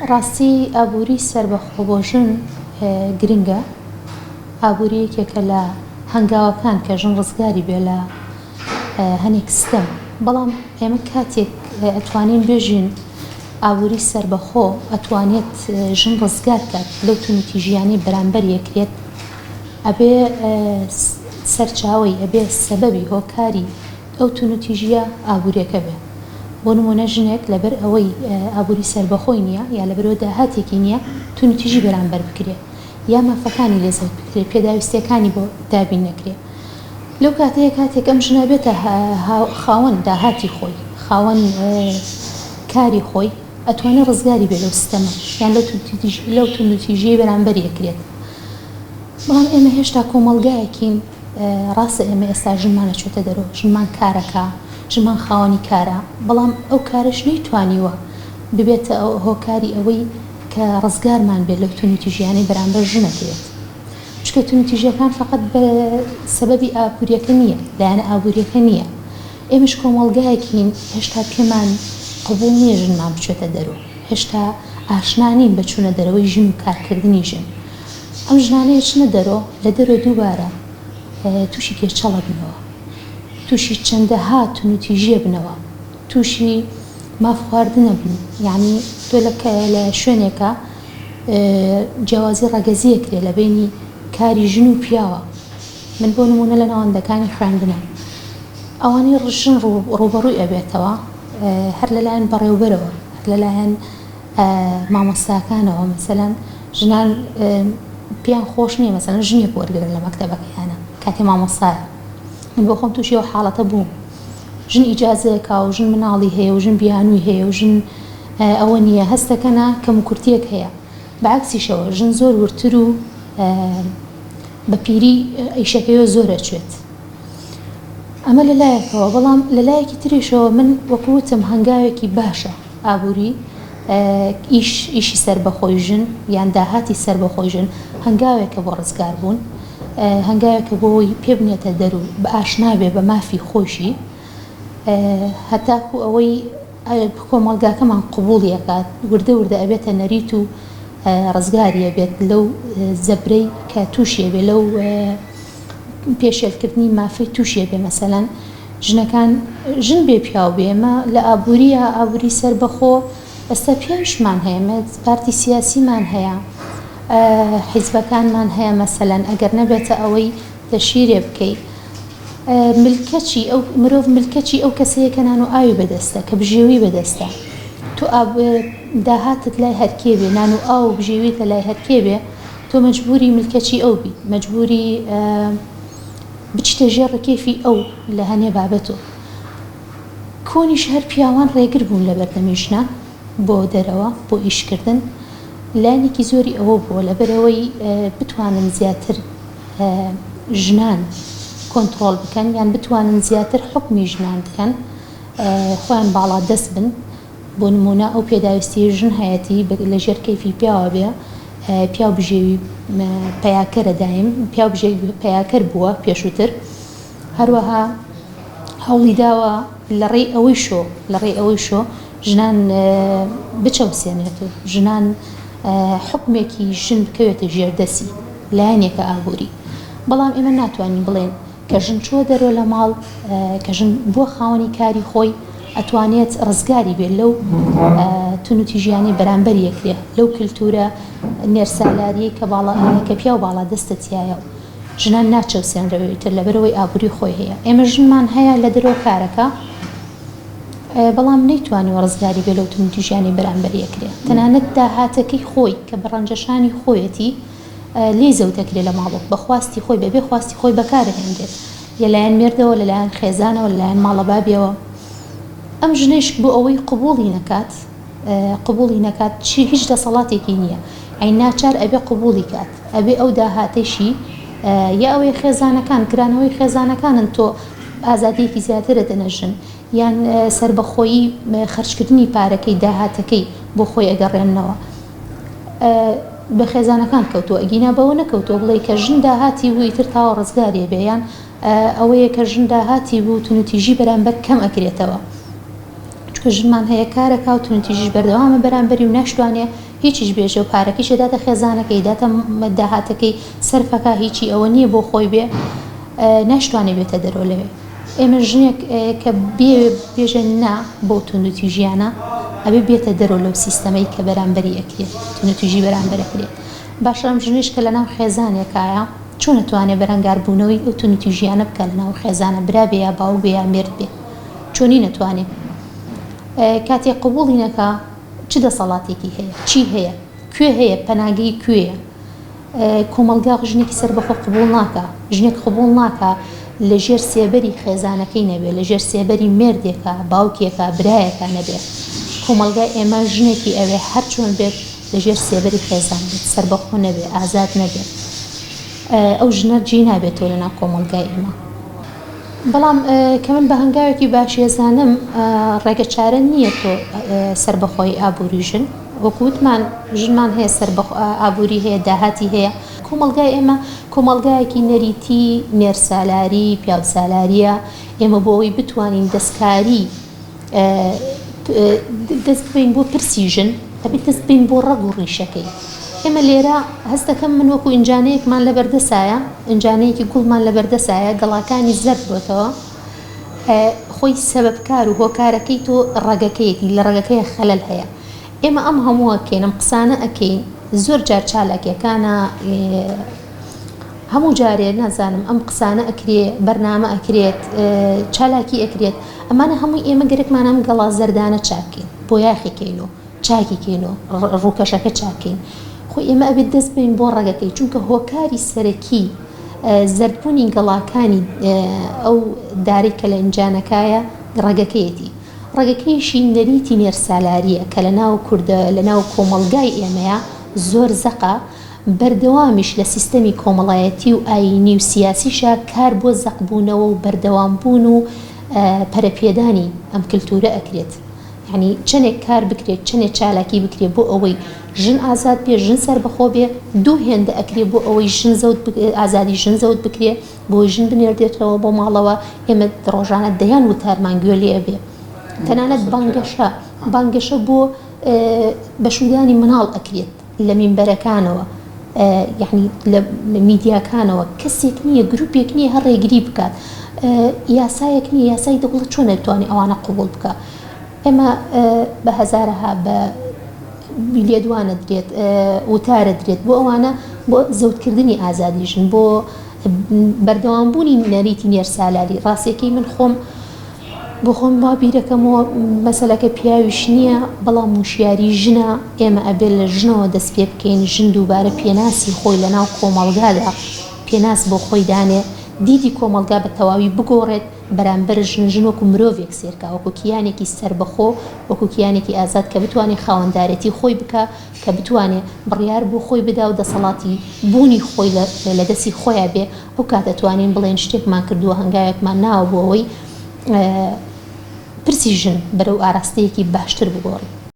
ڕاستی ئابووری سەربەخۆ بۆ ژن گرنگە، ئابووریەکێکە لە هەنگاوەکان کە ژن ڕزگاری بێ لە هەنێک ستەم. بەڵام ئێمە کاتێک ئەتوانین بێژین ئابووری سەربەخۆ ئەتوانێت ژن ڕزگار کات لەو تونوتی ژیانی بەرامبەر یەکرێت، ئەبێ سەرچاوەی ئەبێ سەبەبی هۆکاری ئەو تونوتی ژیە ئابووریەکە بێ. بۆ نمونە ژنێک لەبەر ئەوەی ئابووری سەربەخۆی نییە یا لەبەرەوە داهاتێکی نییە تونوتیژی بەرامبەر بکرێت یا مافەکانی لێزەوت بکرێت، پێداویستەکانی بۆ دابین نەکرێت. لەو کاتەیە کاتێک ئەم ژنە بێتە خاوەن داهاتی خۆی، خاوەن کاری خۆی، ئەتوانێت ڕزگاری بێت لەو سیستەمە یان لەو تونوتیژیە بەرامبەر یەکرێت. بەڵام ئێمە هێشتا کۆمەڵگایەکین، ڕاستە ئێمە ئێستا ژنمانە چۆتە دەرەوە، ژنمان کارەکە، ژنمان خاوەنی کارە، بەڵام ئەو کارش نەیتوانیوە ببێتە هۆکاری ئەوەی کە ڕزگارمان بێت لەو تونوتیژیانەی بەرامبەر ژنەکرێت. چکە تونوتیژیەکان فقط بە سەبەبی ئابووریەکە نییە، لایەنە ئابووریەکە نییە. ئێمەش کۆمەڵگایەکین هێشتا پێمان قبوڵ نییە ژنمان بچێتە دەرەوە، هێشتا ئاشنانین بە چوونە دەرەوەی ژن و کارکردنی ژن. ئەم ژنانەیە چنە دەرەوە، لە دەرەوە دووبارە تووشی پێچەڵە بنەوە، تووشی چەندەها تونوتیژیە بنەوە، تووشی ماف خواردنە بن. یعنی تۆ لە شوێنێکە جیاوازی ڕەگەزیە کرێ لە بینی کاری ژن و پیاوە. من بۆ نمونە لە ناوەندەکانی خوێندنە ئەوانەی ڕژن ڕوبەڕووی ئەبێتەوە، هەر لەلایەن بەڕێوەبەرەوە، هەر لەلایەن مامۆستاکانەوە. مەسەلەن ژنان پیان خۆش نییە مەسەلەن ژنێک وەرگرن لە مەکتەبەکەیانە کاتی مامۆستایە. من بۆ خۆم تووشی ئەو حاڵەتە بووم، ژن ئیجازەیەکا و ژن مناڵی هەیە و ژن بیانووی هەیە و ژن ئەوە نییە، هەستەکەنە کەم و کورتیەک هەیە. بەعکسیشەوە ژن زۆر ورتر و بە پیری ئیشەکەیەوە زۆرە چێت. ئەمە لەلایەکەوە. بەڵام لەلایەکی تریشەوە من وەکوتم هەنگاوێکی باشە ئابووری ئیشی سەربەخۆی ژن یان داهاتی سەربەخۆی ژن هەنگاوێکە بۆ ڕزگار بوون، هەنگاوێکە بۆی پێ بنێتە دەرو بە ئاشنابێ بە مافی خۆشی، هەتاکو ئەوەی کۆمەڵگاکەمان قبوڵیەکات وردە وردە ئەبێتە نەریت و ڕزگاریە بێت لەو زەبرەی کە تووشیە بێ، لەو پێشێلکردنی مافەی تووشیە بێ. مەسەلەن ژنەکان ژن بێ پیاو بێمە لە ئابووری سەربەخۆ ئێستا پیاویشمان هەیە، پارتی سیاسیمان هەیە، حیزبەکانمان هەیە. مەسەلەن ئەگەر نەبێتە ئەوەی تەشیرێ بکەیت ملکەچی ئەو مرۆڤ ملکەچی ئەو کەسەیە کە نان و ئاوی بەدەستە، کە بژێوی بەدەستە. تۆ داهاتت لای هەرکێ بێ، نان و ئاو و بژێویتە لای هەرکێ بێ، تۆ مەجبوری ملکەچی ئەو بی، مەجبوری بچتە ژێر ڕکێفی ئەو لە هەنێ بابەتۆ. کۆنیش هەر پیاوان ڕێگر بوون لە بەردەمیژنە بۆ دەرەوە بۆ ئیشکردن. لایەنێکی زۆری ئەوە بووە لەبەرەوەی بتوانن زیاتر ژنان کۆنتڕۆڵ بکەن یان بتوانن زیاتر حکمی ژنان بکەن، خۆیان باڵا دەست بن. بۆ نمونە ئەو پێداویستی ژن هەیەتی لە ژێر کەیفی پیاوە بێ، پیاو بژێوی پەیاکەرە دایم، پیاو بژێوی پەیاکەر بووە پێشووتر، هەروەها هەوڵی داوە لە ڕێی ئەوەی شۆ ژنان بچەوسێنێت و ژنان حکمێکی ژن بکەوێتە ژێردەسی لایەنێکە ئابووری. بەڵام ئێمە ناتوانین بڵێن کە ژن چوە دەرەوە لە ماڵ، کە ژن بۆ خاوەنی کاری خۆی ئەتوانێت ڕزگاری بێت لەو تونوتیژیانی بەرامبەر یەکرێ، لەو کللتورە نێرسالاریەی کە پیاو باڵا دەستە تایە و ژنان ناچەوسێنرەوەیتر لەبەرەوەی ئابووری خۆی هەیە. ئێمە ژنمان هەیە لە دەرەوە کارەکە، بەڵام نەیتوانیوە ڕزگاری بێت لەو تونوتیژیانی بەرامبەر یەکرێ. تەنانەت داهاتەکەی خۆی کە بەڕەنجەشانی خۆیەتی لێ زەوتەکرێ لە ماڵۆ بەخواستی خۆی بەبێ خواستی خۆی بەکارهێنرێت، لەلایەن مێردەوە، لەلایەن خێزانەوە، لەلایەن ماڵە بابیەوە. ئەم ژنێش بۆ ئەوەی قبوڵی نەکات چی هیچ دەسەڵاتێکی نییە، ئەی ناچار ئەبێ قبوڵی کات، ئەبێ ئەو داهاتەشی یا ئەوەی خێزانەکان گرانەوەی خێزانەکانن تۆ ئازادیەکی زیاترە دەنەژن یان سربەخۆیی خەرجکردنی پارەکەی داهاتەکەی بۆ خۆی ئەگەڕێنەوە بە خێزانەکان کەوتووە. ئەگینا بەوە نەکەوتووە بڵێ کە ژن داهاتی بوو ئیتر تاوە ڕزگاریە بێ، یان ئەوەیە کە ژن داهاتی بوو تونوتیژی بەرامبەر کەم ئەکرێتەوە. چکە ژنمان هەیە کارەکە و تونتیژیش بەردەوامە بەرامبەری و ناشتوانێ هیچیش بێژە و پارەکەیش دەداتە خێزانەکەی داتە داهاتەکەی سەرفەکە هیچی ئەوە نییە بۆ خۆی بێ ناشتوانێ بێتە دەرەوە لەوێ ئێمە ژنێک کە بێژە نا بۆ تونوتیژیانە ئەبێ بێتە دەرەوە لەو سیستەمەی کە بەرامبەری ئەکرێت تونوتیژی بەرامبەرەکرێت باشە ئەم ژنیش کە لەناو خێزانێکایە چۆن نەتوانێت بەرەنگاربوونەوەی ئەو تونوتیژیانە بکە لەناو خێزانە برا بێ یا باو بێ یا مرد بێ چۆنی نەتوانێت کاتێک قبوڵی نەکا چ دەسەڵاتێکی هەیە چی هەیە کوێ هەیە پەناگەی کوێیە کۆمەلگا ژنێکی سەربەخۆ قبوڵ ناکە ژنێک قبوڵ ناکە لە ژێر سێبەری خێزانەکەی نەبێت لە ژێر سێبەری مێردێکە باوکێکە برایەکە نەبێت کۆمەلگا ئێمە ژنێکی ئەوێ هەر چۆن بێت لە ژێر سێبەری خێزان بێت سەربەخۆ نەبێت ئازاد نەبێت ئەو ژنە جێ نابێتەوە لەناو کۆمەلگای ئێمە بەڵام کە من بە هەنگاوێکی باشێزانم ڕێگە چارە نییە تۆ سەربەخۆی ئابووری ژن وەکووتمان ژنمان هەیە ئابووری هەیە داهاتی هەیە کۆمەلگای ئێمە کۆمەلگایەکی نەریتی نێرسالاری پیاوسالاریە ئێمە بۆ ئەوی بتوانین دەستکاری دەست بین بۆ پرسی ژن ئەبێت دەست بین بۆ ڕەگ و ڕیشەکەی ئێمە لێرە هەست دەکەم من وەکو ئینجانەیەکمان لەبەردەسایە ئینجانەیەکی گوڵمان لەبەردەسایە گەڵاکانی زەرد بۆتەوە خۆی سەبەبکار و هۆکارەکەی تۆ ڕەگەکەیەتی لە ڕەگەکەی خەلەل هەیە ئێمە ئەم هەموو ئەکەین ئەم قسانە ئەکەین زۆر جار چالاکیەکانە هەموو جارێ نازانم ئەم قسانە ئەکرێ بەرنامە ئەکرێت چالاکی ئەکرێت ئەمانە هەمووی ئێمە گەرەکمان ئەم گەڵا زەردانە چاکەین بۆ یاخیکەین و چاکیکەین و ڕووکەشەکە چاکەین خۆ ئێمە ئەبێت دەست بین بۆ ڕەگەکەی چونکە هۆکاری سەرەکی زەردبوونی گەڵاکانی ئەو داری کە لە ئینجانەکایە ڕەگەکەیەتی ڕێگەکەیشی نەریتی نێرسالاریە کە لە ناو کوردە لە ناو کۆمەلگای ئێمەیە زۆر زەقە بەردەوامیش لە سیستەمی کۆمەڵایەتی و ئاینی و سیاسیشە کار بۆ زەقبوونەوە و بەردەوامبوون و پەرەپێدانی ئەم کللتورە ئەکرێت یعنی چەندێک کار بکرێت چەندێک چالاکی بکرێت بۆ ئەوەی ژن ئازاد بێ ژن سەربەخۆ بێ دوو هێندە ئەکرێت بۆ ئەوەی ژن زەوت ئازادی ژن زەوت بکرێت بۆ ژن بنێردێتەوە بۆ ماڵەوە ئێمە ڕۆژانە دەیان وتارمان گوێ لێ بێ تەنانەت بانگەشە بۆ بەشودانی مناڵ ئەکرێت لە مینبەرەکانەوە یعنی لە میدیاکانەوە کەسێک نییە گروپێک نییە هەر ڕێگری بکات یاسایەک نییە یاسای دەوڵەت چۆن نەتوانێت ئەوانە قبول بکە ئێمە بە هەزارەها بە لێدوانە درێت وتارە درێت بۆ ئەوانە بۆ زەوتکردنی ئازادی ژن بۆ بەردەوامبوونی نەریتی نێرسالاری ڕاستیەکەی من خۆم بۆ خۆم با بیرەکەمەوە مەسەلەکە پیاویش نییە بەڵام وشیاری ژنە ئێمە ئەبێت لە ژنەوە دەست پێ بکەین ژن دووبارە پێناسی خۆی لە ناو کۆمەڵگادا پێناس بۆ خۆی دانێ دیدی کۆمەلگا بە تەواوی بگۆڕێت بەرامبەر ژن وەکو مرۆڤێک سێرکە وەکو کیانێکی سەربەخۆ وەکو کیانێکی ئازاد کە بتوانێت خاوەندارەتی خۆی بکە کە بتوانێت بڕیار بۆ خۆی بدا و دەسەڵاتی بوونی خۆی لە دەستی خۆیان بێ ئەو کاتەتوانین بڵێن شتێکمان کردووە هەنگاوێکمان ناوە بۆ ئەوەی پرسی ژن بەرەو ئاراستەیەکی باشتر بگۆڕی